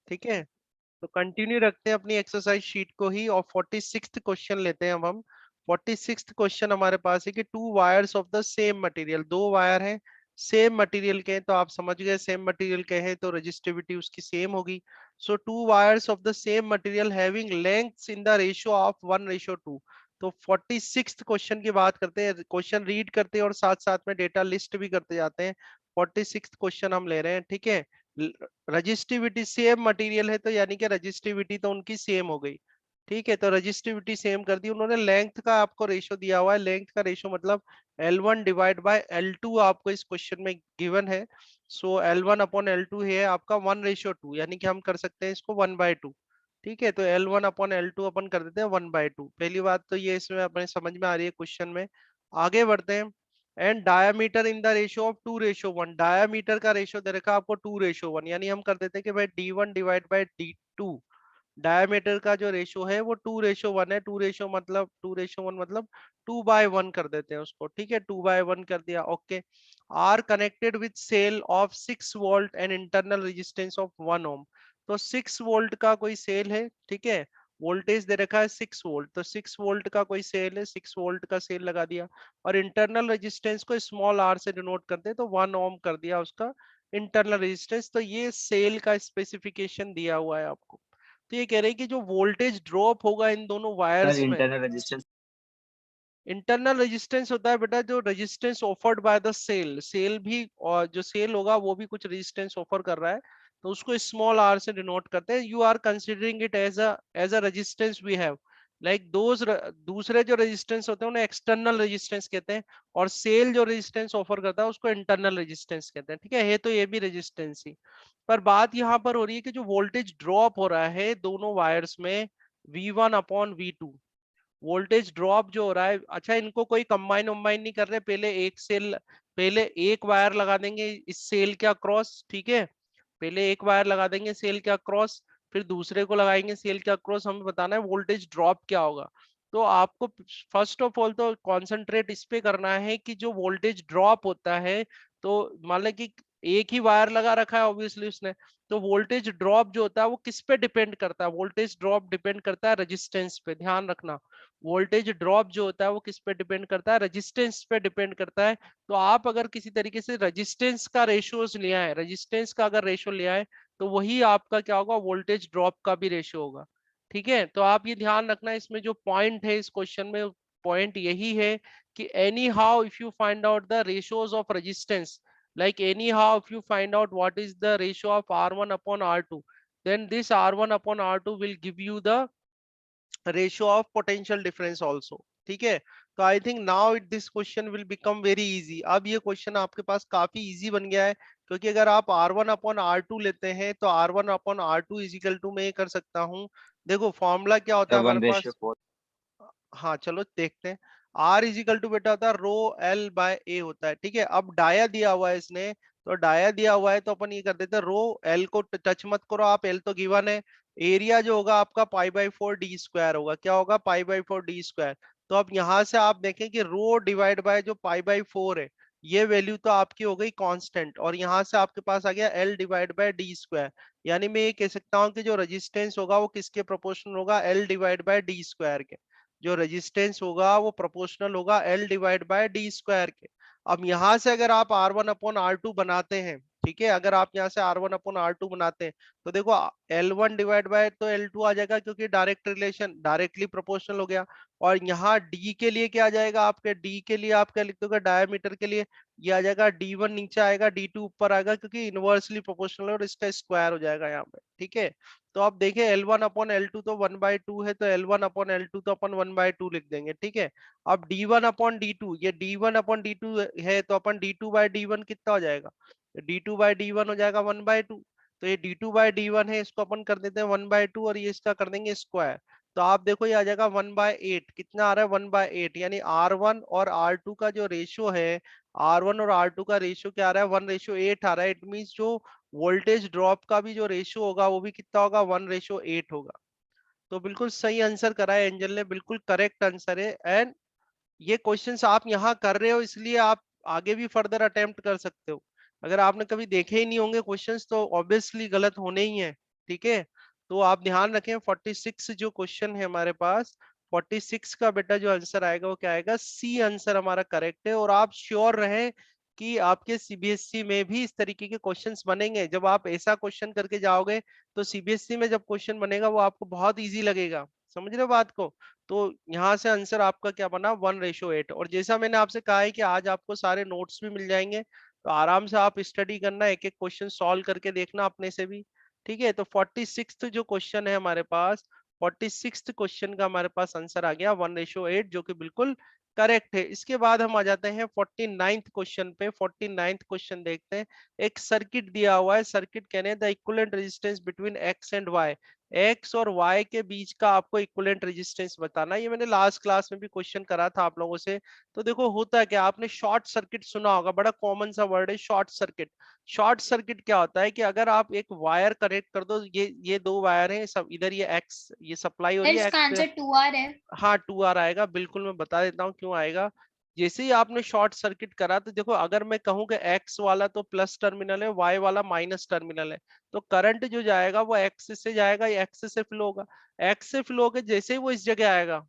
ठीक है, तो कंटिन्यू रखते हैं अपनी एक्सरसाइज शीट को ही, और 46th क्वेश्चन लेते हैं अब हम। 46th क्वेश्चन हमारे पास है कि to wires of the same material, दो वायर हैं सेम मटेरियल के हैं, तो आप समझ गए सेम मटेरियल के हैं तो रजिस्टिविटी उसकी सेम होगी। So two wires of the same material having lengths in the ratio of 1:2। तो 46th क्वेश्चन की बात करते हैं, क्वेश्चन रीड करते हैं और साथ साथ में डेटा लिस्ट भी करते जाते हैं। 46th क्वेश्चन हम ले रहे हैं, ठीक है। रजिस्टिविटी सेम मटेरियल है तो यानी कि रजिस्टिविटी तो उनकी सेम हो गई, ठीक है। तो रजिस्टिविटी सेम कर दी उन्होंने। लेंथ का आपको रेशो दिया हुआ है, लेंथ का रेशो मतलब L1 डिवाइड बाय L2 आपको इस क्वेश्चन में गिवन है। सो L1 अपॉन L2 है आपका 1:2, यानी कि हम कर सकते हैं इसको 1/2। ठीक है, तो L1 अपॉन L2 अपन कर देते हैं 1/2। पहली बात तो ये इसमें अपने समझ में आ रही है क्वेश्चन में। आगे बढ़ते हैं। And diameter in the ratio of 2:1, diameter का रेशियो दे रखा है आपको 2:1, यानी हम कर देते हैं कि भाई D1 divide by D2। Diameter का जो रेशियो है वो 2:1 है। 2:1 मतलब 2/1 कर देते हैं उसको, ठीक है। 2/1 कर दिया, okay. Are connected with cell of 6 volt and internal resistance of 1 ohm. तो 6 वोल्ट का कोई सेल है, ठीक है। वोल्टेज दे रखा है 6 वोल्ट, तो 6 वोल्ट का कोई सेल है, 6 वोल्ट का सेल लगा दिया। और इंटरनल रेजिस्टेंस को स्मॉल आर से डिनोट करते हैं, तो 1 ओम कर दिया उसका इंटरनल रेजिस्टेंस। तो ये सेल का स्पेसिफिकेशन दिया हुआ है आपको। तो ये कह रहे हैं कि जो वोल्टेज ड्रॉप होगा इन दोनों सर वायर्स में, इंटरनल रेजिस्टेंस। इंटरनल रेजिस्टेंस होता है बेटा जो resistance offered by the cell, cell भी, और जो सेल होगा वो भी कुछ रेजिस्टेंस ऑफर कर रहा है, तो उसको स्मॉल आर से डिनोट करते हैं। You are considering it as a resistance we have, like those. दूसरे जो रेजिस्टेंस होते हैं उन्हें एक्सटर्नल रेजिस्टेंस कहते हैं, और सेल जो रेजिस्टेंस ऑफर करता है उसको इंटरनल रेजिस्टेंस कहते हैं, ठीक है तो ये भी रेजिस्टेंस ही। पर बात यहाँ पर हो रही है कि जो वोल्टेज ड्रॉप हो रहा है दोनों वायर्स में, V1/V2, वोल्टेज ड्रॉप जो हो रहा है, अच्छा इनको कोई कंबाइन वम्बाइन नहीं कर रहे, पहले एक वायर लगा देंगे इस सेल के अक्रॉस, ठीक है। पहले एक वायर लगा देंगे सेल के अक्रॉस, फिर दूसरे को लगाएंगे सेल के अक्रॉस, हमें बताना है वोल्टेज ड्रॉप क्या होगा। तो आपको फर्स्ट ऑफ ऑल तो कॉन्सेंट्रेट इस पे करना है कि जो वोल्टेज ड्रॉप होता है, तो मान लें कि एक ही वायर लगा रखा है ऑब्वियसली उसने, तो वोल्टेज ड्रॉप जो होता है वो किस पे डिपेंड करता है, वोल्टेज ड्रॉप डिपेंड करता है रेजिस्टेंस पे, ध्यान रखना। वोल्टेज ड्रॉप जो होता है वो किस पे डिपेंड करता है, रेजिस्टेंस पे डिपेंड करता है। तो आप अगर किसी तरीके से रेजिस्टेंस का रेशियोज लिया है, रेजिस्टेंस का अगर रेशियो लिया है, तो वही आपका क्या होगा, वोल्टेज ड्रॉप का भी रेशियो होगा, ठीक है। तो आप ये ध्यान रखना, इसमें जो पॉइंट है इस क्वेश्चन में, पॉइंट यही है कि any how if you find out the ratios of resistance, like anyhow if you find out what is the ratio of R1 upon R2, then this R1 upon R2 will give you the ratio of potential difference also, ठीक है। तो I think now it this question will become very easy. अब ये question आपके पास काफी easy बन गया है, क्योंकि अगर आप R1 अपॉन R2 लेते हैं तो R1 upon R2 is equal to मैं ये कर सकता हूँ। देखो फॉर्मूला क्या होता सर है हमारे वन रेशियो पास, फोर हाँ चलो देखते हैं। आर इजिकल टू बेटा होता है रो एल बाय ए होता है, ठीक है। अब डाया दिया हुआ है इसने, तो डाया दिया हुआ है तो अपन ये कर देते हैं, रो एल को टच मत करो आप, एल तो गिवन है। एरिया जो होगा आपका π/4 d² होगा, क्या होगा π/4 d²। तो अब यहाँ से आप देखें कि रो डिवाइड बाय जो π/4 है, ये वैल्यू तो आपकी हो गई कांस्टेंट, और यहाँ से आपके पास आ गया एल डिवाइड बाय d²। यानी मैं ये कह सकता हूँ कि जो रेजिस्टेंस होगा वो किसके प्रोपोर्शनल होगा, एल डिवाइड बाय d² के। जो रेजिस्टेंस होगा वो प्रोपोर्शनल होगा एल डिवाइड बाय d² के। अब यहां से अगर आप R1/R2 बनाते हैं, ठीक है, अगर आप यहां से R1/R2 बनाते हैं, तो देखो L1 डिवाइड बाय तो L2 आ जाएगा, क्योंकि डायरेक्ट रिलेशन, डायरेक्टली प्रोपोर्शनल हो गया। और यहाँ D के लिए क्या आ जाएगा, आपके D के लिए आप क्या लिख दोगे, डायमीटर के लिए ये आ जाएगा D1 नीचे आएगा, D2 ऊपर आएगा, क्योंकि इनवर्सली प्रोपोर्शनल है और इसका स्क्वायर हो जाएगा यहाँ पे, ठीक है। तो आप देखिए L1/L2 तो 1/2 है, तो L1/L2 तो अपन 1/2 लिख देंगे, ठीक है। अब D1/D2, ये D1/D2 है, तो अपन D2/D1 कितना हो जाएगा, D2/D1 हो जाएगा 1/2। तो ये D2/D1 है, इसको अपन कर देते हैं 1/2, और ये इसका कर देंगे स्क्वायर। तो आप देखो ये आ जाएगा 1/8, कितना आ रहा है 1/8, यानी R1 और R2 का जो रेशियो है, R1 और R2 का रेशियो क्या आ रहा है, 1:8 आ रहा है। इट मीन्स जो वोल्टेज ड्रॉप का भी जो रेशियो होगा वो भी कितना होगा, 1:8 होगा। तो बिल्कुल सही आंसर करा है एंजल ने, बिल्कुल करेक्ट आंसर है। एंड ये क्वेश्चंस आप यहाँ कर रहे हो इसलिए आप आगे भी फर्दर अटेम्प्ट कर सकते हो। अगर आपने कभी देखे ही नहीं होंगे क्वेश्चंस तो ऑब्वियसली गलत होने ही है। ठीक है, तो आप ध्यान रखें 46 जो क्वेश्चन है हमारे पास, 46 का बेटा जो आंसर आएगा वो क्या आएगा, सी आंसर हमारा करेक्ट है। और आप श्योर रहे कि आपके सीबीएसई में भी इस तरीके के क्वेश्चंस बनेंगे। जब आप ऐसा क्वेश्चन करके जाओगे तो सीबीएसई में जब क्वेश्चन बनेगा वो आपको बहुत इजी लगेगा। समझ रहे हो बात को? तो यहाँ से आंसर आपका क्या बना, 1:8। और जैसा मैंने आपसे कहा है कि आज आपको सारे नोट्स भी मिल जाएंगे, तो आराम से आप स्टडी करना, एक एक क्वेश्चन सॉल्व करके देखना अपने से भी। ठीक है, तो 46 जो क्वेश्चन है हमारे पास, 46 क्वेश्चन का हमारे पास आंसर आ गया 1:8, जो कि बिल्कुल करेक्ट है। इसके बाद हम आ जाते हैं 49th क्वेश्चन पे। 49th क्वेश्चन देखते हैं। एक सर्किट दिया हुआ है, सर्किट कहने the equivalent resistance between X and Y, X और वाई के बीच का आपको इक्विवेलेंट रेजिस्टेंस बताना। ये मैंने लास्ट क्लास में भी क्वेश्चन करा था आप लोगों से। तो देखो होता है क्या, आपने शॉर्ट सर्किट सुना होगा, बड़ा कॉमन सा वर्ड है शॉर्ट सर्किट। शॉर्ट सर्किट क्या होता है कि अगर आप एक वायर कनेक्ट कर दो, ये दो वायर हैं, सब इधर ये एक्स, ये सप्लाई हो रही है इसका एक्स पे। आंसर 2R है। हाँ 2R आएगा, बिल्कुल मैं बता देता हूँ क्यों आएगा। जैसे ही आपने शॉर्ट सर्किट करा तो देखो, अगर मैं कहूँ कि एक्स वाला तो प्लस टर्मिनल है, वाई वाला माइनस टर्मिनल है, तो करंट जो जाएगा वो एक्स से जाएगा या एक्स से फ्लो होगा। एक्स से फ्लो होकर जैसे ही वो इस जगह आएगा,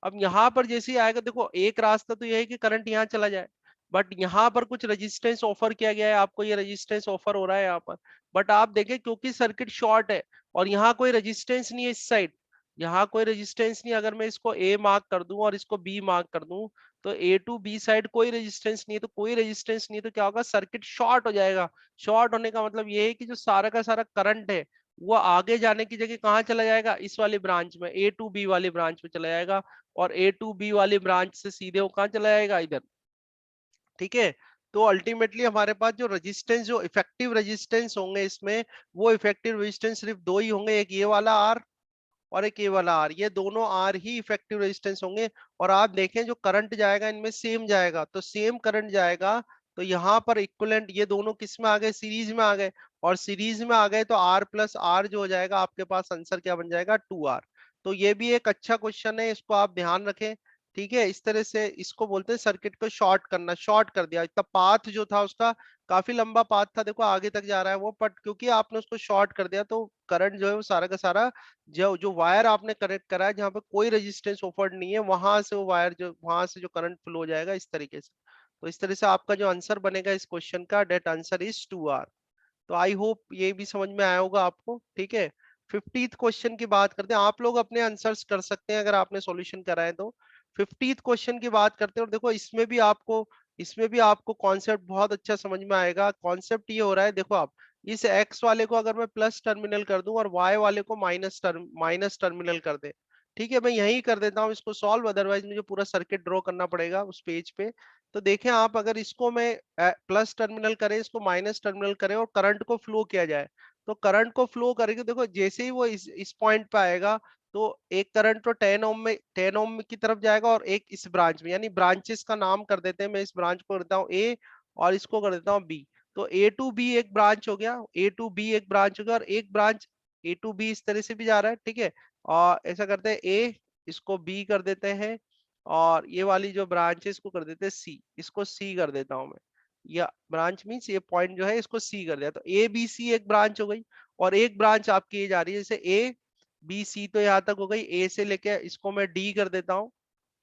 अब यहाँ पर जैसे ही आएगा, देखो एक रास्ता तो यह है कि करंट यहाँ चला जाए, बट यहाँ पर कुछ रेजिस्टेंस ऑफर किया गया है आपको, ये रेजिस्टेंस ऑफर हो रहा है यहाँ पर। बट आप देखें क्योंकि सर्किट शॉर्ट है और यहाँ कोई रेजिस्टेंस नहीं है इस साइड, यहाँ कोई रेजिस्टेंस नहीं। अगर मैं इसको ए मार्क कर दूं और इसको बी मार्क कर दूं, तो ए टू बी साइड कोई रेजिस्टेंस नहीं है, तो कोई रेजिस्टेंस नहीं है तो क्या होगा, सर्किट शॉर्ट हो जाएगा। शॉर्ट होने का मतलब ये है कि जो सारा का सारा करंट है वो आगे जाने की जगह कहाँ चला जाएगा, इस वाली ब्रांच में, ए टू बी वाली ब्रांच में चला जाएगा। और ए टू बी वाली ब्रांच से सीधे वो कहाँ चला जाएगा, इधर। ठीक है, तो अल्टीमेटली हमारे पास जो रेजिस्टेंस, जो इफेक्टिव रेजिस्टेंस होंगे इसमें, वो इफेक्टिव रेजिस्टेंस सिर्फ दो ही होंगे, एक ये वाला आर और एक ये वाला आर, ये दोनों आर ही इफेक्टिव रेजिस्टेंस होंगे। और आप देखें जो करंट जाएगा इनमें सेम जाएगा, तो सेम करंट जाएगा, तो यहाँ पर इक्विवेलेंट ये दोनों किस में आ गए, सीरीज में आ गए। और सीरीज में आ गए तो आर प्लस आर जो हो जाएगा आपके पास आंसर क्या बन जाएगा, 2R। तो ये भी एक अच्छा क्वेश्चन है, इसको आप ध्यान रखें। ठीक है, इस तरह से इसको बोलते हैं सर्किट को शॉर्ट करना। शॉर्ट कर दिया, इतना पाथ जो था उसका काफी लंबा पाथ था, देखो आगे तक जा रहा है वो, बट क्योंकि आपने उसको शॉर्ट कर दिया तो करंट जो है वो सारा का सारा, जो जो वायर आपने कनेक्ट करा है जहां पे कोई रेजिस्टेंस ऑफर्ड नहीं है, वहां से वो वायर जो, वहां से जो करंट फ्लो हो जाएगा इस तरीके से। तो इस तरह से आपका जो आंसर बनेगा इस क्वेश्चन का, डेट आंसर इज 2R। तो आई होप ये भी समझ में आया होगा आपको। ठीक है, 50th क्वेश्चन की बात करते हैं। आप लोग अपने आंसर्स कर सकते हैं अगर आपने सॉल्यूशन करा है तो। 50th क्वेश्चन की बात करते हैं, और देखो इसमें भी आपको कॉन्सेप्ट बहुत अच्छा समझ में आएगा। कॉन्सेप्ट ये हो रहा है, देखो आप इस एक्स वाले को अगर मैं प्लस टर्मिनल कर दूं और वाई वाले को माइनस टर्मिनल कर दे, ठीक है, मैं यही कर देता हूँ इसको सॉल्व, अदरवाइज मुझे पूरा सर्किट ड्रॉ करना पड़ेगा उस पेज पे। तो देखें आप, अगर इसको मैं प्लस टर्मिनल करें, इसको माइनस टर्मिनल करें और करंट को फ्लो किया जाए, तो करंट को फ्लो करेंगे, देखो जैसे ही वो इस पॉइंट पे आएगा, तो एक करंट तो 10 ओम की तरफ जाएगा और एक इस ब्रांच में, यानी ब्रांचेस का नाम कर देते हैं, मैं इस ब्रांच को कर देता हूँ ए और इसको कर देता हूँ बी। तो ए टू बी एक ब्रांच हो गया, ए टू बी एक ब्रांच हो गया, और एक ब्रांच ए टू बी इस तरह से भी जा रहा है। ठीक है, और ऐसा करते हैं ए, इसको बी कर देते हैं, और ये वाली जो ब्रांच है इसको कर देते हैं सी, इसको सी कर देता हूं मैं, या ब्रांच मीन्स ये पॉइंट जो है इसको सी कर दिया, तो ए बी सी एक ब्रांच हो गई। और एक ब्रांच आपकी ये जा रही है, जैसे ए बी सी तो यहाँ तक हो गई, ए से लेके इसको मैं डी कर देता हूँ।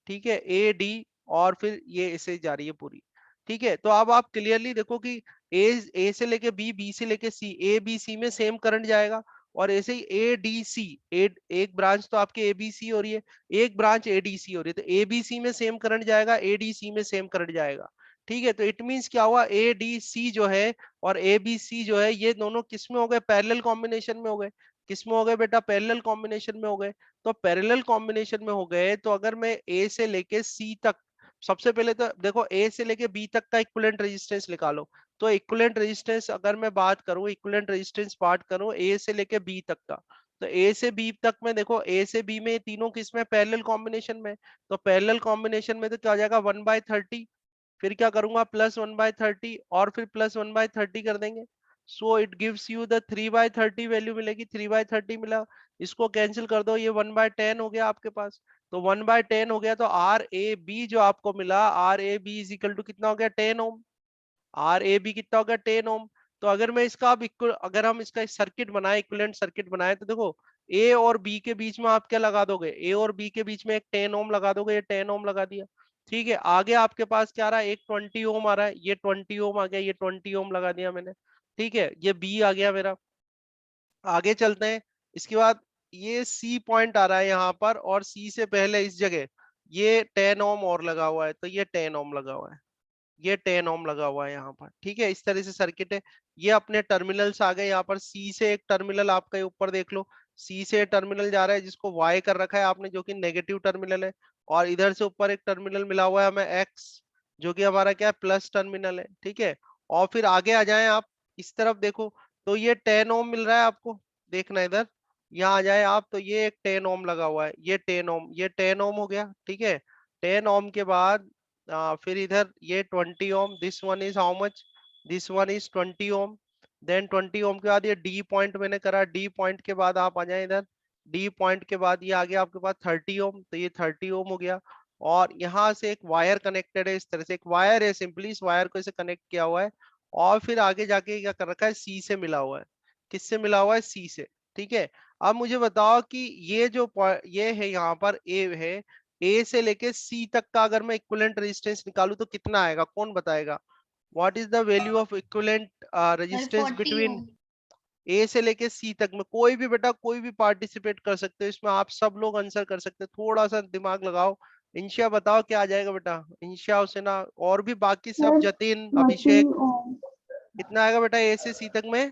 ठीक है, ए डी, और फिर ये ऐसे जा रही है पूरी। ठीक है, तो अब आप क्लियरली देखो कि ए से लेके बी, बी से लेके सी, ए बी सी में सेम करंट जाएगा। और ऐसे ही ए डी सी, एक ब्रांच तो आपके ए बी सी हो रही है, एक ब्रांच ए डी सी हो रही है, तो ए बी सी में सेम करंट जाएगा, ए डी सी में सेम करंट जाएगा। ठीक है, तो इट मीन्स क्या हुआ, ए डी सी जो है और ए बी सी जो है, ये दोनों किस में हो गए, पैरेलल कॉम्बिनेशन में हो गए। किस में हो गए बेटा, पैरेलल कॉम्बिनेशन में हो गए। तो पैरेलल कॉम्बिनेशन में हो गए, तो अगर मैं ए से लेके सी तक, सबसे पहले तो देखो ए से लेके बी तक का इक्विवेलेंट रेजिस्टेंस निकालो। तो इक्विवेलेंट रेजिस्टेंस अगर मैं बात करूं, इक्विवेलेंट रेजिस्टेंस बात करूं ए से लेके बी तक का, तो ए से बी तक में देखो, ए से बी में तीनों किस में, पैरेलल कॉम्बिनेशन में। तो पैरेलल कॉम्बिनेशन में तो क्या हो जाएगा, 1/30, फिर क्या करूंगा, +1/30, और फिर +1/30 कर देंगे। So it gives you the 3/30 value मिलेगी, 3/30 मिला। इसको कैंसिल कर दो, ये 1/10 हो गया आपके पास। तो 1/10 हो गया, तो आर ए बी जो आपको मिला, R A B is equal to कितना हो गया, 10 ओम। आर ए बी कितना हो गया, 10 ओम। तो अगर मैं इसका अब इक्वल, अगर हम इसका सर्किट बनाए, इक्विवेलेंट सर्किट बनाए, तो देखो ए और बी के बीच में आप क्या लगा दोगे, ए और बी के बीच में एक 10 ओम लगा दोगे, ये 10 ओम लगा दिया। ठीक है, आगे आपके पास क्या आ रहा है, एक 20 ओम आ रहा है, ये 20 ओम आ गया, ये 20 ओम लगा दिया मैंने। ठीक है, ये बी आ गया मेरा। आगे चलते हैं, इसके बाद ये सी पॉइंट आ रहा है यहाँ पर, और सी से पहले इस जगह ये 10 ओम और लगा हुआ है, तो ये 10 ओम लगा हुआ है, ये 10 ओम लगा हुआ है यहाँ पर। ठीक है, इस तरह से सर्किट है। ये अपने टर्मिनल्स आ गए यहाँ पर, सी से एक टर्मिनल आपका ऊपर देख लो, सी से टर्मिनल जा रहा है जिसको वाई कर रखा है आपने, जो कि नेगेटिव टर्मिनल है। और इधर से ऊपर एक टर्मिनल मिला हुआ है हमें एक्स, जो कि हमारा क्या है, प्लस टर्मिनल है। ठीक है, और फिर आगे आ जाए आप, इस तरफ देखो, तो ये 10 ओम मिल रहा है आपको, देखना इधर, यहाँ आ जाए आप, तो ये एक 10 ओम लगा हुआ है, ये 10 ओम, ये 10 ओम हो गया। ठीक है, 10 ओम के बाद फिर इधर ये 20 ohm, this one is how much, this one is 20 ohm. Then 20 ohm के बाद ये डी पॉइंट मैंने करा, डी पॉइंट के बाद आप आ जाए इधर, डी पॉइंट के बाद ये आ गया आपके पास 30 ओम, तो ये 30 ओम हो गया। और यहाँ से एक वायर कनेक्टेड है, इस तरह से एक वायर है, सिंपली इस वायर को इसे कनेक्ट किया हुआ है। और फिर आगे जाके क्या कर रखा है, सी से मिला हुआ है, किससे मिला हुआ है, सी से। ठीक है, अब मुझे बताओ कि ये जो ये है यहाँ पर ए है, ए से लेके सी तक का अगर मैं इक्विवेलेंट रेजिस्टेंस निकालूं तो कितना आएगा, कौन बताएगा? What is the value of equivalent sir resistance 40 between ohm. A से लेके सी तक में? कोई भी बेटा, कोई भी पार्टिसिपेट कर सकते हो इसमें, आप सब लोग आंसर कर सकते हो, थोड़ा सा दिमाग लगाओ। इंशिया बताओ क्या आ जाएगा बेटा, इंशिया, हुसैना, और भी बाकी सब, सर जतिन, 30 अभिषेक, ओम। कितना आएगा बेटा ए से सी तक में?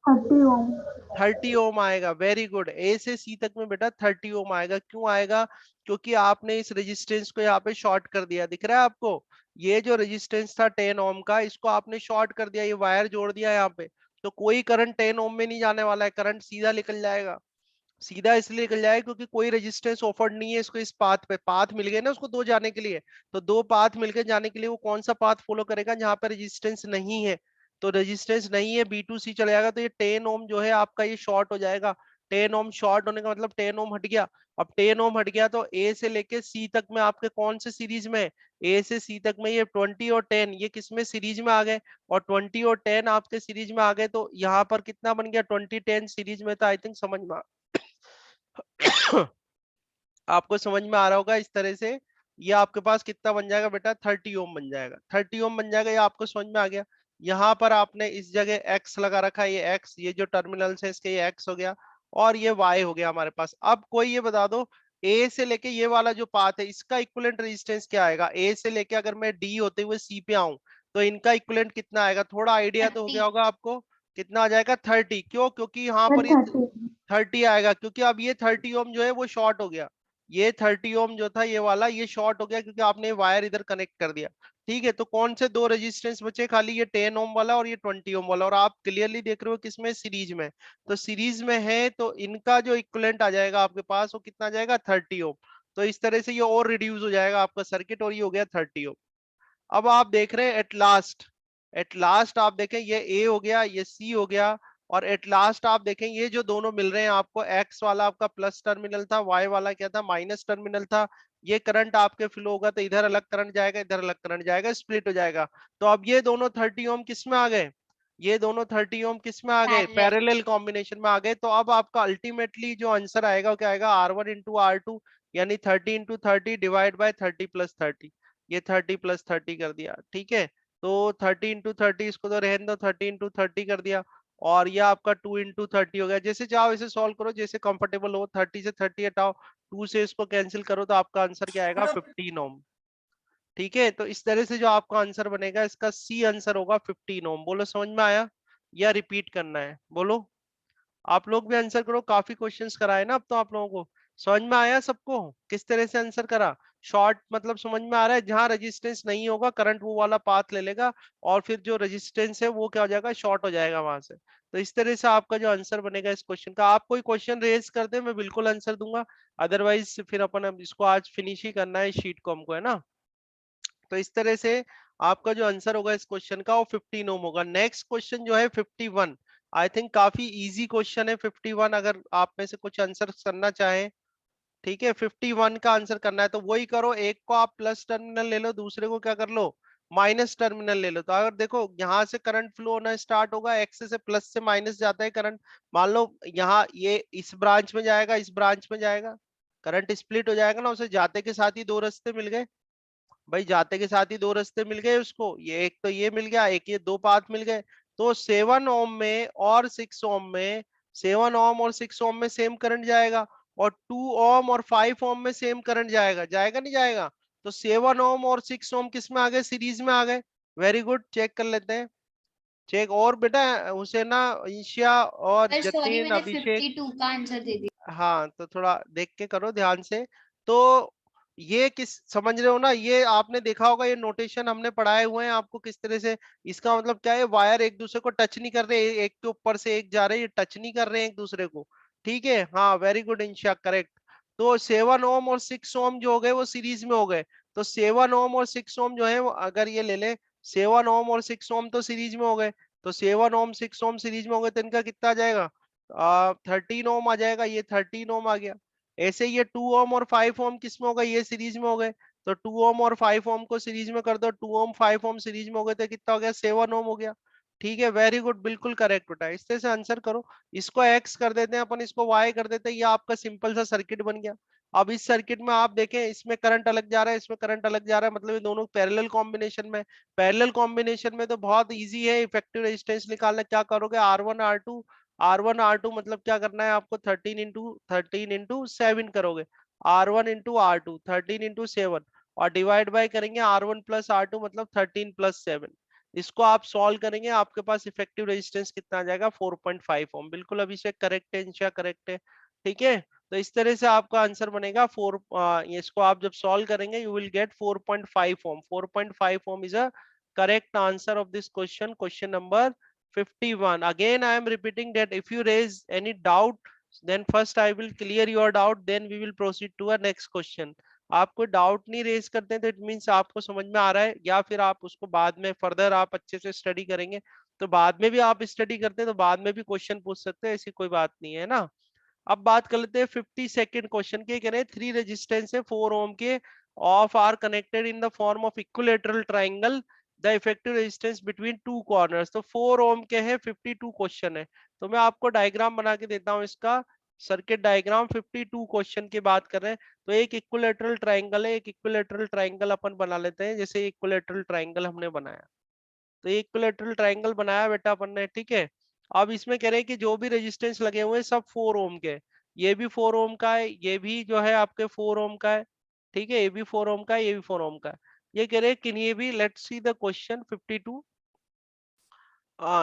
30 ओम। 30 ओम आएगा, वेरी गुड। ए से सी तक में बेटा 30 ओम आएगा। क्यों आएगा? क्योंकि आपने इस रेजिस्टेंस को यहाँ पे शॉर्ट कर दिया, दिख रहा है आपको? ये जो रेजिस्टेंस था 10 ओम का, इसको आपने शॉर्ट कर दिया, ये वायर जोड़ दिया यहाँ पे, तो कोई करंट 10 ओम में नहीं जाने वाला है, करंट सीधा निकल जाएगा। सीधा इसलिए निकल जाएगा क्योंकि कोई रेजिस्टेंस ऑफर्ड नहीं है इसको, इस पाथ पे, पाथ मिल गए ना उसको दो जाने के लिए, तो दो पाथ मिलकर जाने के लिए वो कौन सा पाथ फॉलो करेगा, जहां पर रेजिस्टेंस नहीं है। तो रेजिस्टेंस नहीं है, B2C चले जाएगा, तो ये 10 ओम जो है आपका ये शॉर्ट हो जाएगा। 10 ओम शॉर्ट होने का मतलब 10 ओम हट गया। अब 10 ओम हट गया तो ए से लेके सी तक में आपके कौन से सीरीज में है? ए से सी तक में ये 20 और 10 ये किस में सीरीज में आ गए, और 20 और 10 आपके सीरीज में आ गए, तो यहाँ पर कितना बन गया, 20-10 सीरीज में, तो आई थिंक समझ में आपको समझ में आ रहा होगा इस तरह से। ये आपके पास कितना बन जाएगा बेटा, 30 ओम बन जाएगा, 30 ओम बन जाएगा, ये आपको समझ में आ गया। यहाँ पर आपने इस जगह एक्स लगा रखा है, ये एक्स, ये जो टर्मिनल्स है इसके, ये एक्स हो गया, और ये वाई हो गया हमारे पास। अब कोई ये बता दो, ए से लेके ये वाला जो पाथ है इसका इक्विवेलेंट रेजिस्टेंस क्या आएगा? ए से लेके अगर मैं डी होते हुए सी पे आऊं तो इनका इक्विवेलेंट कितना आएगा? थोड़ा आइडिया तो हो 30। गया होगा आपको, कितना आ जाएगा, 30। क्यों? क्योंकि यहाँ सर पर ये 30। 30 आएगा, क्योंकि अब ये 30 ओम जो है वो शॉर्ट हो गया, ये 30 ओम जो था ये वाला, ये शॉर्ट हो गया क्योंकि आपने वायर इधर कनेक्ट कर दिया। ठीक है, तो कौन से दो रेजिस्टेंस बचे खाली, ये 10 ओम वाला और ये 20 ओम वाला, और आप क्लियरली देख रहे हो किसमें, सीरीज में। तो सीरीज में है तो इनका जो इक्विवेलेंट आ जाएगा आपके पास वो कितना आ जाएगा, 30 ओम। तो इस तरह से ये और रिड्यूस हो जाएगा आपका सर्किट, और ये हो गया 30 ओम। अब आप देख रहे हैं एट लास्ट आप देखें, ये ए हो गया, ये सी हो गया, और एट लास्ट आप देखें ये जो दोनों मिल रहे हैं आपको, एक्स वाला आपका प्लस टर्मिनल था, वाई वाला क्या था, माइनस टर्मिनल था। ये करंट आपके फ्लो होगा तो इधर अलग करंट जाएगा, इधर अलग करंट जाएगा, स्प्लिट हो जाएगा। तो अब ये दोनों 30 ओम किस में आ गए, ये दोनों 30 ओम किस में आ गए, पैरेलल। पैरेलल कॉम्बिनेशन में आ गए। तो अब आपका अल्टीमेटली जो आंसर आएगा वो क्या आएगा, R1 इंटू R2, यानी 30 इंटू 30 डिवाइड बाई 30 प्लस 30, ये 30 प्लस 30 कर दिया। ठीक है, तो 30 इंटू 30, इसको तो रहने दो, 30 इंटू 30 कर दिया, और ये आपका 2 इंटू 30 हो गया। जैसे चाहो इसे सॉल्व करो, जैसे कंफर्टेबल हो, 30 से 30 हटाओ, 2 से इसको कैंसिल करो, तो आपका आंसर क्या आएगा, 15 ओम। ठीक है, तो इस तरह से जो आपका आंसर बनेगा, इसका सी आंसर होगा 15 ओम। बोलो समझ में आया या रिपीट करना है, बोलो। आप लोग भी आंसर करो, काफी क्वेश्चंस कराए ना अब तो आप लोगों को। समझ में आया सबको किस तरह से आंसर करा? शॉर्ट मतलब समझ में आ रहा है, जहां रेजिस्टेंस नहीं होगा करंट वो वाला पाथ ले लेगा, और फिर जो रेजिस्टेंस है वो क्या हो जाएगा, शॉर्ट हो जाएगा वहां से। तो इस तरह से आपका जो आंसर बनेगा इस क्वेश्चन का। आप कोई क्वेश्चन रेज कर दे, मैं बिल्कुल आंसर दूंगा, अदरवाइज फिर अपन अब इसको आज फिनिश ही करना है, शीट को हमको, है ना। तो इस तरह से आपका जो आंसर होगा इस क्वेश्चन का वो 15 ओम होगा। नेक्स्ट क्वेश्चन जो है 51, आई थिंक काफी इजी क्वेश्चन है 51, अगर आप में से कुछ आंसर करना चाहें। ठीक है, 51 का आंसर करना है तो वही करो, एक को आप प्लस टर्मिनल ले लो, दूसरे को क्या कर लो, माइनस टर्मिनल ले लो। तो अगर देखो यहाँ से करंट फ्लो होना स्टार्ट होगा, एक्स से प्लस से माइनस जाता है करंट। मान लो यहाँ ये इस ब्रांच में जाएगा, इस ब्रांच में जाएगा, करंट स्प्लिट हो जाएगा ना, उसे जाते के साथ ही दो रास्ते मिल गए भाई, जाते के साथ ही दो रास्ते मिल गए उसको, ये एक तो ये मिल गया, एक ये दो पाथ मिल गए। तो 7 ओम में और 6 ओम में, 7 ओम और 6 ओम में सेम करंट जाएगा, और 2 ओम और 5 ओम में सेम करंट जाएगा, जाएगा नहीं जाएगा? तो 7 ओम और 6 ओम किस में आ गए? सीरीज में आ गए। वेरी गुड, चेक कर लेते हैं। चेक। और बेटा हुसैना, ईशिया और सर सॉरी, जतीन, मैंने अभिषेक, 52 का आंसर दे दिया। हाँ तो थोड़ा देख के करो ध्यान से। तो ये किस समझ रहे हो ना, ये आपने देखा होगा, ये नोटेशन हमने पढ़ाए हुए हैं आपको किस तरह से। इसका मतलब क्या है, वायर एक दूसरे को टच नहीं कर रहे, एक के ऊपर से एक जा रहे हैं, ये टच नहीं कर रहे हैं एक दूसरे को। ठीक है, हाँ वेरी गुड इंशा, करेक्ट। तो 7 ओम और 6 ओम जो हो गए वो सीरीज में हो गए। तो 7 ओम और 6 ओम जो है वो, अगर ये ले ले, 7 ओम और 6 ओम तो सीरीज में हो गए। तो 7 ओम 6 ओम सीरीज में हो गए, तो इनका कितना आ जाएगा? 13 ओम आ जाएगा, ये 13 ओम आ गया। ऐसे ये 2 ओम और 5 ओम किस में हो गए? ये सीरीज में हो गए। तो 2 ओम और 5 ओम को सीरीज में कर दो, 2 ओम 5 ओम सीरीज में हो गए, तो कितना हो गया? 7 ओम हो गया। ठीक है, वेरी गुड, बिल्कुल करेक्ट बेटा, इस तरह से आंसर करो। इसको एक्स कर देते हैं अपन, इसको वाई कर देते हैं, ये आपका सिंपल सा सर्किट बन गया। अब इस सर्किट में आप देखें, इसमें करंट अलग जा रहा है, इसमें करंट अलग जा रहा है, मतलब ये दोनों पैरेलल कॉम्बिनेशन में। पैरेलल कॉम्बिनेशन में तो बहुत इजी है इफेक्टिव रेजिस्टेंस निकालना। क्या करोगे? R1 R2 मतलब क्या करना है आपको? 13 इंटू 7 करोगे। R1 इंटू R2 13 इंटू 7, और डिवाइड बाय करेंगे R1 प्लस R2 मतलब 13 प्लस 7। इसको आप सॉल्व करेंगे, आपके पास इफेक्टिव रेजिस्टेंस कितना आ जाएगा? 4.5 ओम। बिल्कुल अभिषेक, करेक्ट है, इंशा करेक्ट है। ठीक है, तो इस तरह से आपका आंसर बनेगा इसको आप जब सॉल्व करेंगे, you will get 4.5 ohm. 4.5 ohm is a correct answer of this question, question number 51. Again I am repeating that if you raise any doubt, then first I will clear your doubt, then we will proceed to a next question. आप कोई doubt नहीं raise करते हैं तो it means आपको समझ में आ रहा है, या फिर आप उसको बाद में फर्दर आप अच्छे से स्टडी करेंगे। तो बाद में भी आप स्टडी करते हैं तो बाद में भी क्वेश्चन पूछ सकते हैं, ऐसी कोई बात नहीं है ना। अब बात कर लेते हैं 52nd क्वेश्चन के। कह रहे हैं 3 रेजिस्टेंस है 4 ओम के, of are connected in the form of equilateral triangle, the effective resistance between two corners. तो 4 ओम के है, 52 क्वेश्चन है। तो मैं आपको डायग्राम बना के देता हूं इसका, सर्किट डायग्राम। 52 क्वेश्चन की बात कर रहे हैं। तो एक इक्विलेटरल ट्राइंगल है, एक इक्विलेटरल ट्राइंगल अपन बना लेते हैं, जैसे इक्विलेटरल ट्राइंगल हमने बनाया। तो एक इक्विलेटरल ट्राइंगल बनाया बेटा अपन ने, ठीक है। अब इसमें कह रहे हैं कि जो भी रेजिस्टेंस लगे हुए हैं सब 4 ओम के। ये भी 4 ओम का है, ये भी जो है आपके 4 ओम का है। ठीक है, ये भी 4 ओम का है, ये भी 4 ओम का है। ये कह रहे हैं कि ये भी, लेट्स सी द क्वेश्चन 52।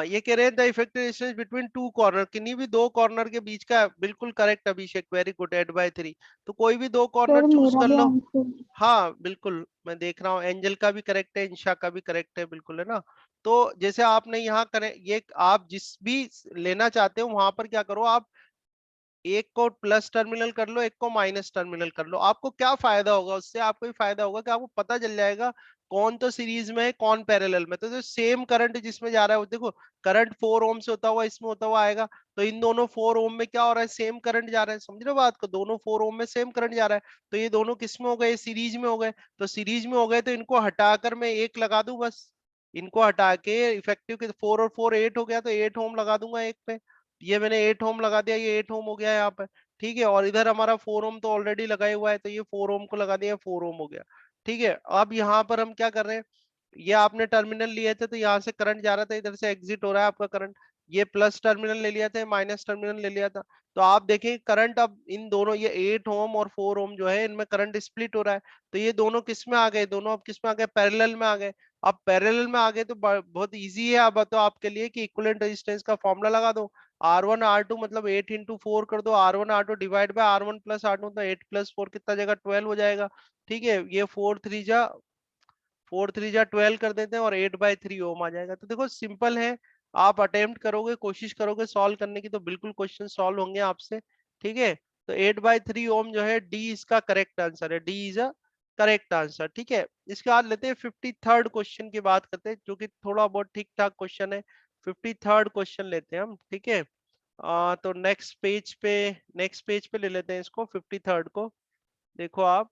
ये कह रहे हैं the effective resistance between to corner, किन्हीं भी दो कॉर्नर के बीच का। बिल्कुल करेक्ट अभिषेक, वेरी गुड, 8/3। तो कोई भी दो कॉर्नर सर चूज मेरा कर भी लो। आंसर। हाँ बिल्कुल, मैं देख रहा हूँ, एंजल का भी करेक्ट है, इंशा का भी करेक्ट है, बिल्कुल है ना। तो जैसे आपने यहाँ करे, ये आप जिस भी लेना चाहते हो वहां पर क्या करो आप, एक को प्लस टर्मिनल कर लो, एक को माइनस टर्मिनल कर लो। आपको क्या फायदा होगा उससे? आपको ही फायदा होगा कि आपको पता चल जाएगा कौन तो सीरीज में है, कौन पैरेलल में। तो जो सेम करंट जिसमें जा रहा है वो देखो, करंट 4 ओम से होता हुआ इसमें होता हुआ आएगा। तो इन दोनों 4 ओम में क्या हो रहा है? सेम करंट जा रहा है। समझ रहे हो बात को? दोनों 4 ओम में सेम करंट जा रहा है। तो ये दोनों किस में हो गए? सीरीज में हो गए। तो सीरीज में हो गए तो इनको हटाकर मैं एक लगा दूं बस। इनको हटा के इफेक्टिव के 4 और 4 8 हो गया, तो 8 ओम लगा दूंगा एक पे। ये मैंने 8 ओम लगा दिया, ये 8 ओम हो गया यहाँ पे। ठीक है, और इधर हमारा 4 ओम तो ऑलरेडी लगाया हुआ है, तो ये 4 ओम को लगा दिया, 4 ओम हो गया। ठीक है, अब यहाँ पर हम क्या कर रहे हैं, ये आपने टर्मिनल लिए थे तो यहाँ से करंट जा रहा था, इधर से एग्जिट हो रहा है आपका करंट। ये प्लस टर्मिनल ले लिया था, माइनस टर्मिनल ले लिया था। तो आप देखें करंट अब इन दोनों, ये 8 ओम और 4 ओम जो है, इनमें करंट स्प्लिट हो रहा है। तो ये दोनों किस में आ गए? दोनों अब किस में आ गए? पैरेलल में आ गए। अब पैरेलल में आ गए तो बहुत इजी है अब तो आपके लिए कि इक्विवेलेंट रेजिस्टेंस का फॉर्मूला लगा दो। R1 R2 मतलब 8 इंटू 4 कर दो, R1 R2 divide by R1 plus R2 तो 8 प्लस 4 कितना जगह 12 हो जाएगा। ठीक है, ये 4 3 जा 12 कर देते हैं, और 8/3 ओम आ जाएगा। तो देखो सिंपल है, आप अटेम्प्ट करोगे, कोशिश करोगे सॉल्व करने की, तो बिल्कुल क्वेश्चन सॉल्व होंगे आपसे। ठीक है, तो 8/3 ओम जो है, डी इसका करेक्ट आंसर है, D is a correct answer. ठीक है, इसके बाद लेते हैं 53rd क्वेश्चन की बात करते हैं, जो कि थोड़ा बहुत ठीक ठाक क्वेश्चन है। 53rd क्वेश्चन लेते हैं हम, ठीक है। तो नेक्स्ट पेज पे ले लेते हैं इसको, 53rd को। देखो आप,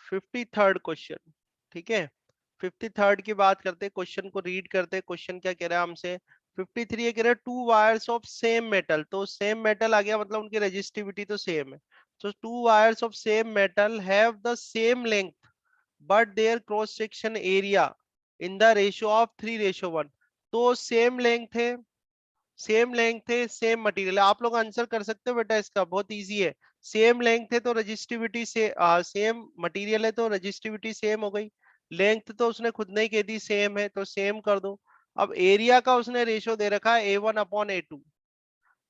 53rd क्वेश्चन, ठीक है। 53rd की बात करते हैं, क्वेश्चन को रीड करते हैं। क्वेश्चन क्या कह रहा है हमसे, 53 ये कह रहा है two wires of same metal, तो सेम मेटल आ गया मतलब उनकी रेजिस्टिविटी तो सेम है। तो two wires of same metal have the same length but their cross section area in the ratio of 3:1। तो सेम लेंथ है, सेम लेंथ है, सेम मटेरियल है। आप लोग आंसर कर सकते हो बेटा, इसका बहुत इजी है। सेम लेंथ है तो रजिस्टिविटी से सेम मटेरियल है तो रजिस्टिविटी सेम हो गई। लेंथ तो उसने खुद नहीं कह दी सेम है, तो सेम कर दो। अब एरिया का उसने रेशियो दे रखा है A1/A2।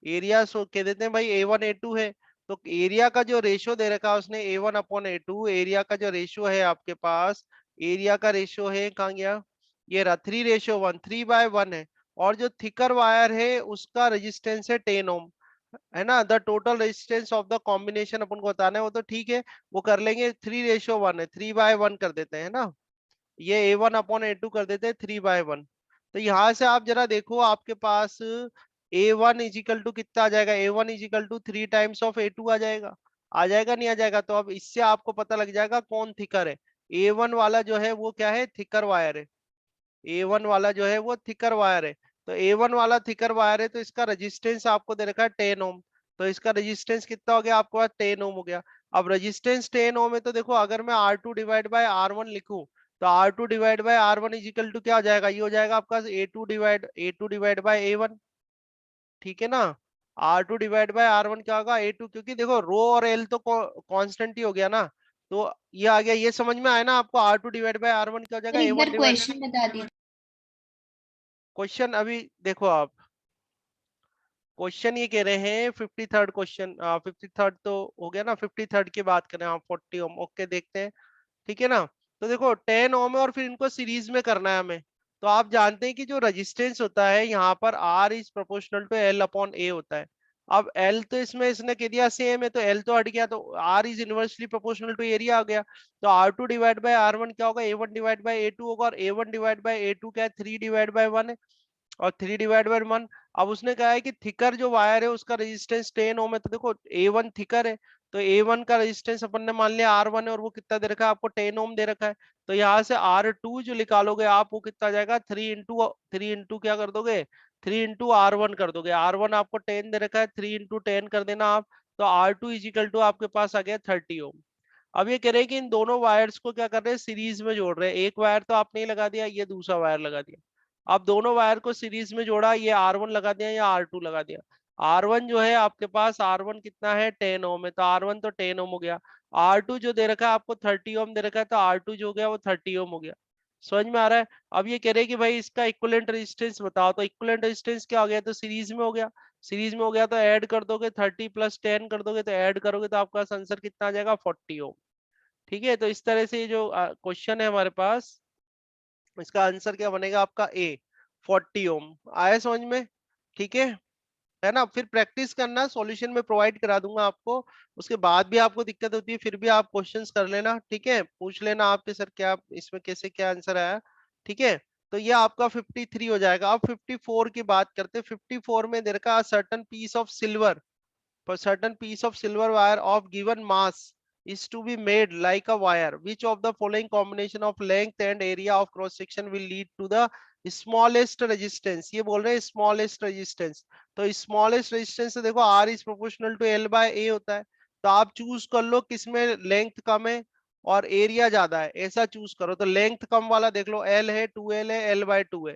एरिया सो कह देते हैं भाई A1/A2 है, तो एरिया का जो रेशियो दे रखा है उसने A1/A2, एरिया का जो रेशियो है आपके पास, एरिया का रेशियो है, कहाँ गया, ये रहा 3:1, 3/1 है। और जो थिकर वायर है उसका रेजिस्टेंस है 10 ओम, है ना। The total resistance of the combination अपन को बताना है, वो तो ठीक है, वो कर लेंगे। 3:1 है, 3/1 कर देते हैं ना, ये A1/A2 कर देते हैं 3/1। तो यहाँ से आप जरा देखो, आपके पास A1 इजिकल टू कितना आ जाएगा, A1 equal to 3 times of A2 आ जाएगा। आ जाएगा नहीं आ जाएगा, तो अब इससे आपको पता लग जाएगा कौन थिकर है। A1 वाला जो है वो क्या है, थिकर वायर है। A1 वाला जो है वो थिकर वायर है। तो A1 वाला थिकर वायर है, तो इसका रेजिस्टेंस आपको दे रखा है 10 ओम। तो इसका रेजिस्टेंस कितना हो गया आपके पास, 10 ओम हो गया। अब रेजिस्टेंस 10 ओम है, तो देखो अगर मैं R2 डिवाइड बाय R1 लिखूं, तो R2 divide by R1 is equal to क्या हो जाएगा, ये हो जाएगा आपका A2 डिवाइड बाय A1, ठीक है ना। R2 डिवाइड बाय R1 क्या होगा, A2, क्योंकि देखो रो और L तो कांस्टेंट ही हो गया ना। तो ये आ गया, ये समझ में आया ना आपको, R2 डिवाइड बाय R1 क्या हो जाएगा, सर एक A1 बार डिवाइड। क्वेश्चन बता दीजिए। क्वेश्चन अभी देखो आप, क्वेश्चन ये कह रहे हैं 53rd क्वेश्चन, 53rd तो हो गया ना, 53rd की बात करें आप, 40 ओम, ओके देखते हैं, ठीक है ना। तो देखो 10 ओम है और फिर इनको सीरीज में करना है हमें। तो आप जानते हैं कि जो रेजिस्टेंस होता है यहाँ पर R is proportional to L/A होता है। अब L तो इसमें इसने कह दिया सेम है, तो L तो हट गया, तो R is inversely proportional to area आ गया। तो R2 डिवाइड बाय R1 क्या होगा, A1 डिवाइड बाय A2 होगा, और A1 डिवाइड बाय A2 क्या है, 3 डिवाइड बाय 1 है, और 3/1। अब उसने कहा है कि थिकर जो वायर है उसका रेजिस्टेंस 10 ओम है, तो देखो A1 थिकर है, तो A1 का रेजिस्टेंस अपन ने मान लिया R1 है, और वो कितना दे रखा है आपको, 10 ओम दे रखा है। तो यहाँ से R2 जो निकालोगे आप, वो कितना जाएगा, 3 इंटू क्या कर दोगे, 3 इंटू R1 कर दोगे। R1 आपको 10 दे रखा है, 3 इंटू 10 कर देना आप। तो R2 इजिकल टू आपके पास आ गया 30 ओम। अब ये कह रहे हैं कि इन दोनों वायर्स को क्या कर रहे हैं, सीरीज में जोड़ रहे हैं। एक वायर तो आपने ही लगा दिया, ये दूसरा वायर लगा दिया। अब दोनों वायर को सीरीज में जोड़ा, ये R1 लगा दिया या R2 लगा दिया। R1 जो है आपके पास, R1 कितना है, 10 ओम है, तो R1 तो 10 ओम हो गया। R2 जो दे रखा है आपको 30 ओम दे रखा है, तो R2 जो हो गया वो 30 ओम हो गया। समझ में आ रहा है। अब ये कह रहे हैं कि भाई इसका इक्विवेलेंट रेजिस्टेंस बताओ, तो इक्विवेलेंट रेजिस्टेंस क्या हो गया, तो सीरीज में हो गया। सीरीज में हो गया तो ऐड कर दोगे, 30 + 10 कर दोगे, तो ऐड करोगे तो आपका आंसर कितना आ जाएगा, 40 ओम। ठीक है, तो इस तरह से ये जो क्वेश्चन है हमारे पास, इसका आंसर क्या बनेगा आपका, ए 40 ओम। आया समझ में, ठीक है ना। फिर प्रैक्टिस करना, सॉल्यूशन में प्रोवाइड करा दूंगा आपको। उसके बाद भी आपको दिक्कत होती है, फिर भी आप क्वेश्चंस कर लेना, ठीक है, पूछ लेना आपके सर क्या इसमें कैसे क्या आंसर आया, ठीक है। तो ये आपका 53 हो जाएगा। अब 54 की बात करते हैं। 54 में दे रखा certain piece of silver, for certain piece of silver wire of given mass is to be made like a wire, which of the following combination of length and area of cross section will lead to the smallest resistance। ये बोल रहे हैं smallest resistance। तो smallest resistance से देखो R is proportional to L/A होता है। तो आप चूज कर लो किसमें लेंथ कम है और एरिया ज्यादा है, ऐसा चूज करो। तो लेंथ कम वाला देख लो, L है, 2L है, L/2 है,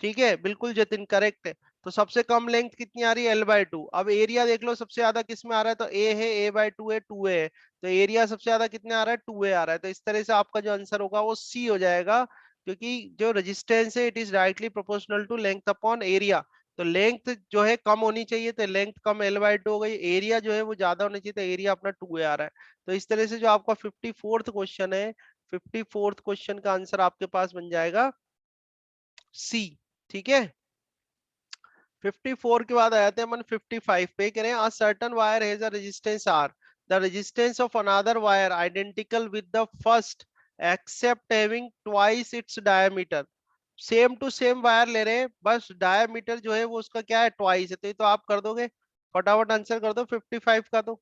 ठीक है, बिल्कुल जतिन करेक्ट है। तो सबसे कम लेंथ कितनी आ रही है, L/2। अब एरिया देख लो सबसे ज्यादा किस में आ रहा है, तो A है, A/2 है, 2A है। तो एरिया सबसे ज्यादा कितने आ रहा है, 2A आ रहा है। तो इस तरह से आपका जो आंसर होगा वो C हो जाएगा, क्योंकि जो रेजिस्टेंस है it is directly proportional to length upon area. तो लेंथ जो है कम होनी चाहिए, तो लेंथ कम L/2 हो गई, एरिया जो है वो ज्यादा होनी चाहिए, तो एरिया अपना 2A आ रहा है। तो इस तरह से जो आपका 54th क्वेश्चन है, 54th क्वेश्चन का आंसर आपके पास बन जाएगा C, ठीक है। 54 के बाद आ जाते हैं अपन 55 पे, कह रहे हैं a certain wire has a resistance R, the resistance of another wire identical with the first except having twice its diameter। Same to same wire ले रहे हैं, बस डायमीटर जो है वो उसका क्या है, ट्वाइस है। तो ये तो आप कर दोगे, फटाफट आंसर कर दो 55 का। तो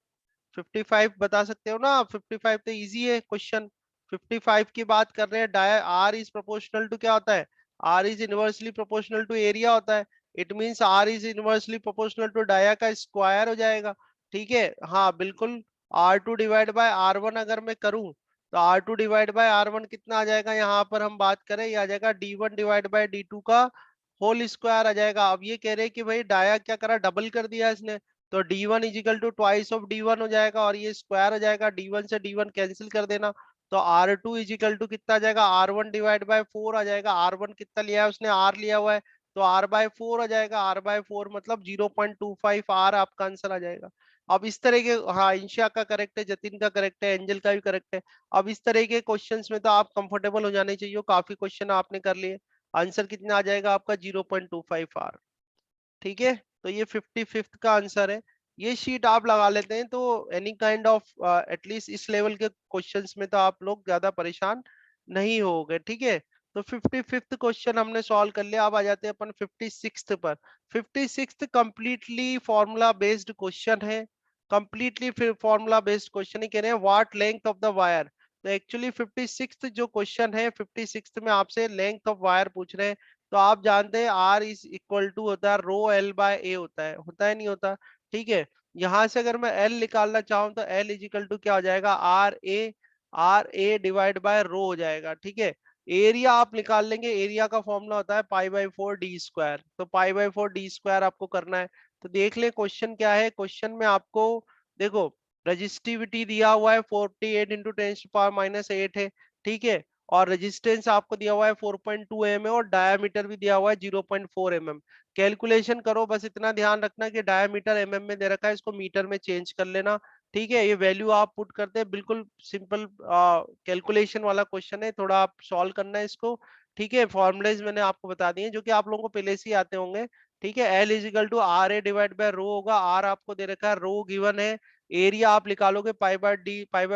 55 बता सकते हो ना आप, 55 तो इजी है क्वेश्चन। 55 की बात कर रहे हैं, dia R is proportional to क्या होता है, R is inversely proportional to area होता है। It means R is inversely proportional to dia का स्क्वायर हो जाएगा। ठीक है, हाँ बिल्कुल। R2 डिवाइड बाय R1 अगर मैं करूं तो R2 डिवाइड बाय R1 कितना आ जाएगा, यहाँ पर हम बात करें ये आ जाएगा D1 डिवाइड बाय D2 का होल स्क्वायर आ जाएगा। अब ये कह रहे हैं कि भाई डाया क्या करा, डबल कर दिया इसने, तो D1 is equal to twice of D1 हो जाएगा और ये स्क्वायर हो जाएगा, D1 से D1 कैंसिल कर देना, तो R2 इजिकल टू कितना आ जाएगा, R1 डिवाइड बाय 4 आ जाएगा। R1 कितना लिया है उसने, R लिया हुआ है, तो R बाय 4 आ जाएगा। R बाय 4 मतलब 0.25 R आपका आंसर आ जाएगा। अब इस तरह के, हाँ इंशिया का करेक्ट है, जतिन का करेक्ट है, एंजल का भी करेक्ट है। अब इस तरह के क्वेश्चंस में तो आप कंफर्टेबल हो जाने चाहिए, काफी क्वेश्चन आपने कर लिए। आंसर कितना आ जाएगा आपका, 0.25 R। ठीक है, तो ये 55th का आंसर है। ये शीट आप लगा लेते हैं तो एनी काइंड ऑफ एटलीस्ट इस लेवल के क्वेश्चंस में तो आप लोग ज्यादा परेशान नहीं होगे। ठीक है, तो 55th क्वेश्चन हमने सॉल्व कर लिया। अब आ जाते हैं अपन 56th पर। 56th completely formula based question है, कंप्लीटली फिर फॉर्मूला बेस्ड क्वेश्चन ही कह रहे हैं, what length of the wire. तो एक्चुअली 56th जो क्वेश्चन है, 56th में आपसे लेंथ ऑफ वायर पूछ रहे हैं। तो आप जानते हैं आर इज इक्वल टू होता है रो एल बाय ए, होता है नहीं होता। ठीक है, यहां से अगर मैं एल निकालना चाहूँ तो एल इज इक्वल टू क्या हो जाएगा, आर ए डिवाइड बाय रो हो जाएगा। ठीक है, एरिया आप निकाल लेंगे, एरिया का फॉर्मूला होता है पाई बाई 4 डी स्क्वायर, तो पाई बाई 4 डी स्क्वायर आपको करना है। तो देख ले क्वेश्चन क्या है, क्वेश्चन में आपको देखो रजिस्टिविटी दिया हुआ है 48 इंटू 10⁻⁸ है। ठीक है, और रेजिस्टेंस आपको दिया हुआ है 4.2 mm और डायामीटर भी दिया हुआ है 0.4 mm। कैलकुलेशन करो, बस इतना ध्यान रखना कि डायामीटर mm में दे रखा है, इसको मीटर में चेंज कर लेना। ठीक है, ये वैल्यू आप पुट करते हैं, बिल्कुल सिंपल कैलकुलेशन वाला क्वेश्चन है, थोड़ा आप सॉल्व करना है इसको। ठीक है, फॉर्मुलेज मैंने आपको बता दिए जो कि आप लोगों को पहले से ही आते होंगे। ठीक है, L is equal to R A divide by rho होगा, आर आपको दे रखा है, रो गिवन है, एरिया आप निकालोगे pi by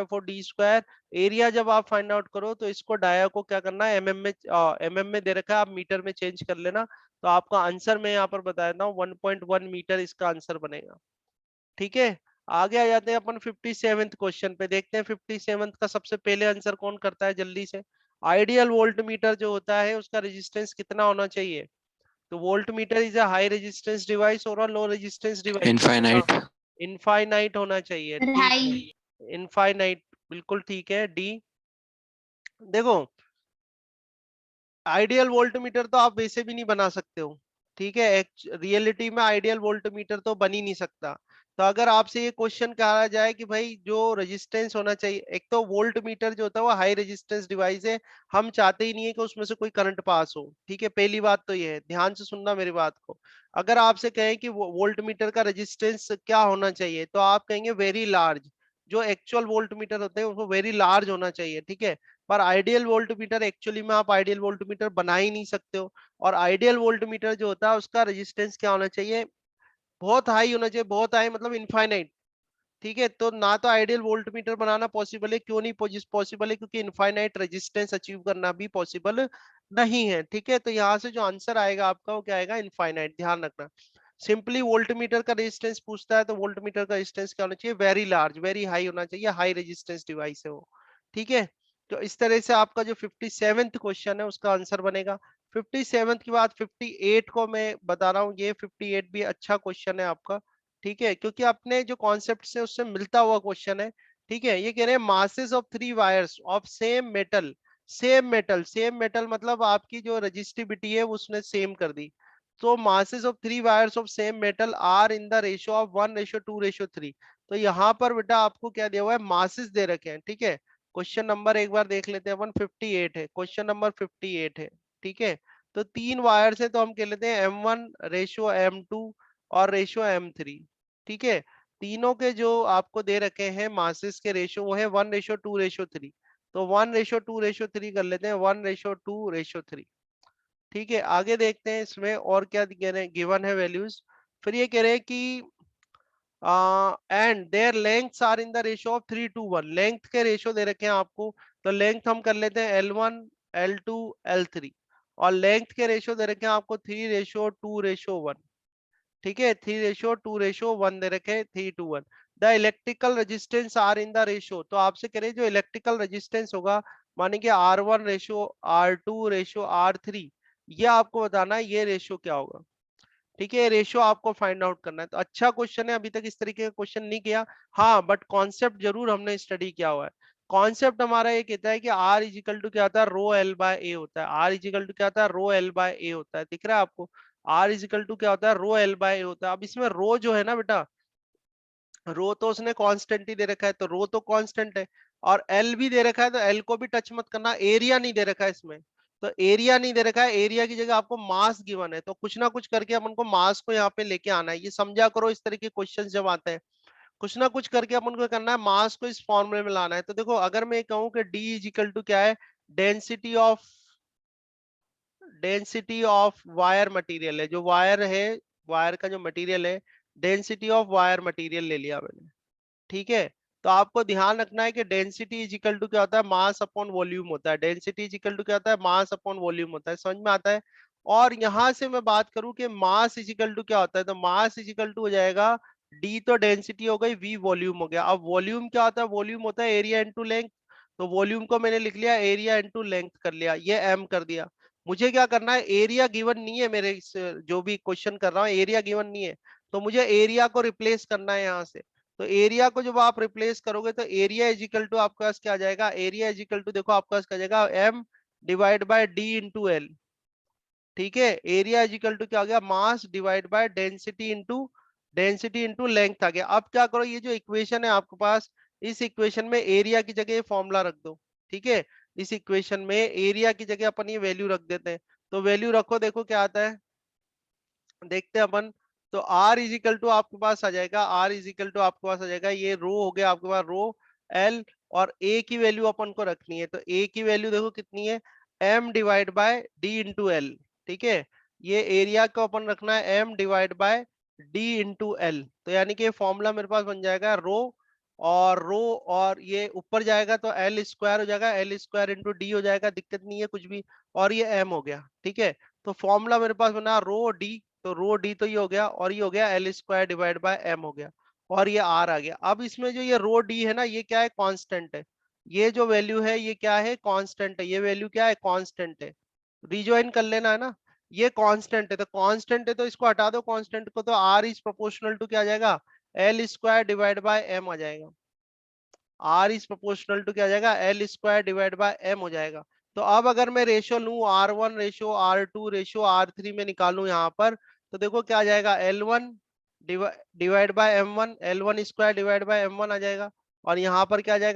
4 D square. Area जब आप फाइंड आउट करो तो इसको डाया को क्या करना है, एमएम में दे रखा है, आप मीटर में चेंज कर लेना। तो आपका आंसर मैं यहाँ पर बता देता हूँ 1.1 मीटर इसका आंसर बनेगा। ठीक है, आगे आ जाते हैं अपन 57th क्वेश्चन पे, देखते हैं 57th का सबसे पहले आंसर कौन करता है जल्दी से। आइडियल वोल्ट मीटर जो होता है उसका रेजिस्टेंस कितना होना चाहिए, तो voltmeter is a high resistance device और low resistance device, infinite. Infinite होना चाहिए। ठीक है, ढाई। इनफाइनाइट बिल्कुल ठीक है, डी। देखो आइडियल वोल्ट मीटर तो आप वैसे भी नहीं बना सकते हो। ठीक है, रियलिटी में आइडियल वोल्ट मीटर तो बन ही नहीं सकता। तो अगर आपसे ये क्वेश्चन कहा जाए कि भाई जो रेजिस्टेंस होना चाहिए, एक तो वोल्ट मीटर जो होता है वो हाई रेजिस्टेंस डिवाइस है, हम चाहते ही नहीं है कि उसमें से कोई करंट पास हो। ठीक है, पहली बात तो ये है, ध्यान से सुनना मेरी बात को। अगर आपसे कहें कि वोल्ट मीटर का रेजिस्टेंस क्या होना चाहिए तो आप कहेंगे वेरी लार्ज। जो एक्चुअल वोल्ट मीटर होते हैं उसको वेरी लार्ज होना चाहिए। ठीक है, पर आइडियल वोल्ट मीटर एक्चुअली में आप आइडियल वोल्ट मीटर बना ही नहीं सकते हो। और आइडियल वोल्ट मीटर जो होता है उसका रेजिस्टेंस क्या होना चाहिए, बहुत हाई होना चाहिए, बहुत हाई मतलब इनफाइनाइट। ठीक है, तो ना तो आइडियल वोल्ट मीटर बनाना पॉसिबल है, क्यों नहीं पॉसिबल है, क्योंकि इनफाइनाइट रेजिस्टेंस अचीव करना भी पॉसिबल नहीं है। ठीक है, तो यहाँ से जो आंसर आएगा आपका वो क्या आएगा, इनफाइनाइट, ध्यान रखना। सिंपली वोल्ट मीटर का रेजिस्टेंस पूछता है तो वोल्ट मीटर का रेजिस्टेंस क्या होना चाहिए, वेरी लार्ज, वेरी हाई होना चाहिए, हाई रेजिस्टेंस डिवाइस है वो। ठीक है, तो इस तरह से आपका जो 57th क्वेश्चन है उसका आंसर बनेगा। 57th के बाद 58 को मैं बता रहा हूँ, ये 58 भी अच्छा क्वेश्चन है आपका। ठीक है, क्योंकि अपने जो कॉन्सेप्ट से उससे मिलता हुआ क्वेश्चन है। ठीक है, ये कह रहे हैं masses of 3 wires of same metal, same metal मतलब आपकी जो रजिस्टिविटी है वो उसने सेम कर दी। तो masses of 3 wires of same metal are in the ratio of 1:2:3। तो यहाँ पर बेटा आपको क्या दिया हुआ है, masses दे रखे हैं। ठीक है, क्वेश्चन नंबर एक बार देख लेते हैं अपन, 58 है, क्वेश्चन नंबर 58 है। ठीक है, तो 3 वायर्स है तो हम कह लेते हैं M1 रेशियो M2 और रेशियो M3। ठीक है, तीनों के जो आपको दे रखे हैं मासेस के रेशियो वो है 1:2:3। तो 1:2:3 कर लेते हैं, 1:2:3। ठीक है, आगे देखते हैं इसमें और क्या गिवन है वैल्यूज। फिर ये कह रहे हैं कि and there lengths are in the ratio of 3:1, length के रेशियो दे रखे हैं आपको। तो लेंथ हम कर लेते हैं L1 L2 L3, और लेंथ के रेशियो दे रखे हैं आपको 3:2:1। ठीक है, 3:2:1 दे रखे हैं, 3:1। The electrical resistance are in the ratio, तो आपसे कह रहे हैं जो इलेक्ट्रिकल रेजिस्टेंस होगा माने कि R1 ratio R2 ratio R3, ये आपको बताना है ये रेशियो क्या होगा। ठीक है, रेशियो आपको फाइंड आउट करना है। तो अच्छा क्वेश्चन है, अभी तक इस तरीके का क्वेश्चन नहीं किया। हाँ, बट कॉन्सेप्ट जरूर हमने स्टडी किया हुआ है। कॉन्सेप्ट हमारा ये कहता है कि आर इजिकल टू क्या होता है, रो एल बाय ए होता है। आर इजिकल टू क्या होता है, रो एल बाय ए होता है। दिख रहा है आपको, आर इजिकल टू क्या होता है, रो एल बाय ए होता है। अब इसमें रो जो है ना बेटा, रो तो उसने कांस्टेंट ही दे रखा है, तो रो तो कांस्टेंट है, और एल भी दे रखा है, तो एल को भी टच मत करना। एरिया नहीं दे रखा है इसमें, तो एरिया नहीं दे रखा है, एरिया की जगह आपको मास गिवन है, तो कुछ ना कुछ करके अपन को मास को यहाँ पे लेके आना है। ये समझा करो, इस तरह के क्वेश्चन जब आते हैं कुछ ना कुछ करके अपन को करना है, मास को इस फॉर्मूले में लाना है। तो देखो, अगर मैं कहूँ कि डी इज इक्वल टू क्या है, density of density of wire material है, जो वायर है, वायर का जो मटेरियल है, डेंसिटी ऑफ वायर मटेरियल ले लिया मैंने। ठीक है, तो आपको ध्यान रखना है कि डेंसिटी इज इक्वल टू क्या होता है, मास अपॉन वॉल्यूम होता है। डेंसिटी इज इक्वल टू क्या होता है, मास अपॉन वॉल्यूम होता है। समझ में आता है। और यहां से मैं बात करूं कि मास इज इक्वल टू क्या होता है, तो मास इज इक्वल टू हो जाएगा डी, तो डेंसिटी हो गई, वी वॉल्यूम हो गया। अब वॉल्यूम क्या होता है, वॉल्यूम होता है एरिया इंटू लेंथ। तो वॉल्यूम को मैंने लिख लिया एरिया इंटू लेंथ कर लिया, ये एम कर दिया। मुझे क्या करना है, एरिया गिवन नहीं है मेरे इस जो भी क्वेश्चन कर रहा हूँ, एरिया गिवन नहीं है, तो मुझे एरिया को रिप्लेस करना है यहाँ से। तो एरिया को जब आप रिप्लेस करोगे तो एरिया इज इक्वल टू आपके पास क्या आ जाएगा, एरिया इज इक्वल टू देखो आपके पास क्या आ जाएगा, M divide by D into L. ठीक है, एरिया इज इक्वल टू क्या आ गया, mass divide by density into length आ गया। अब क्या करो, ये जो इक्वेशन है आपके पास, इस इक्वेशन में एरिया की जगह फॉर्मूला रख दो। ठीक है, इस इक्वेशन में एरिया की जगह अपन ये वैल्यू रख देते हैं। तो वैल्यू रखो, देखो क्या आता है, देखते हैं अपन। तो R इज इक्वल टू आपके पास आ जाएगा, R इज इक्वल टू आपके पास आ जाएगा, ये रो हो गया आपके पास, रो L, और A की वैल्यू अपन को रखनी है। तो A की वैल्यू देखो कितनी है, M divide by D into L. ठीक है, ये एरिया को अपन रखना है M divide by D into L. तो यानी कि फॉर्मूला मेरे पास बन जाएगा रो, और ये ऊपर जाएगा तो एल स्क्वायर हो जाएगा, एल स्क्वायर इंटू डी हो जाएगा, दिक्कत नहीं है कुछ भी, और ये एम हो गया। ठीक है, तो फॉर्मूला मेरे पास बना रो डी, तो रो डी तो ये हो गया, और ये हो गया L square divide by M हो गया, और ये आर आ गया। अब इसमें जो ये रो डी है ना, ये क्या है, कांस्टेंट है। ये जो वैल्यू है ये क्या है, कांस्टेंट है। ये वैल्यू क्या है, कांस्टेंट है। रिजॉइन कर लेना है ना, ये कांस्टेंट है, तो कांस्टेंट है तो इसको हटा दो कांस्टेंट को, तो आर इज प्रोपोर्शनल टू क्या आ जाएगा, L square divide by M आ जाएगा। आर इज प्रोपोर्शनल टू क्या आ जाएगा, L square divide by M हो जाएगा। तो अब अगर मैं रेशियो लूं, R1 ratio R2 ratio R3 में निकालूं यहाँ पर, तो देखो क्या आ जाएगा, L1 divide by M1, L1 square divide bye M1 आ जाएगा, और यहाँ पर क्या आ जाएगा,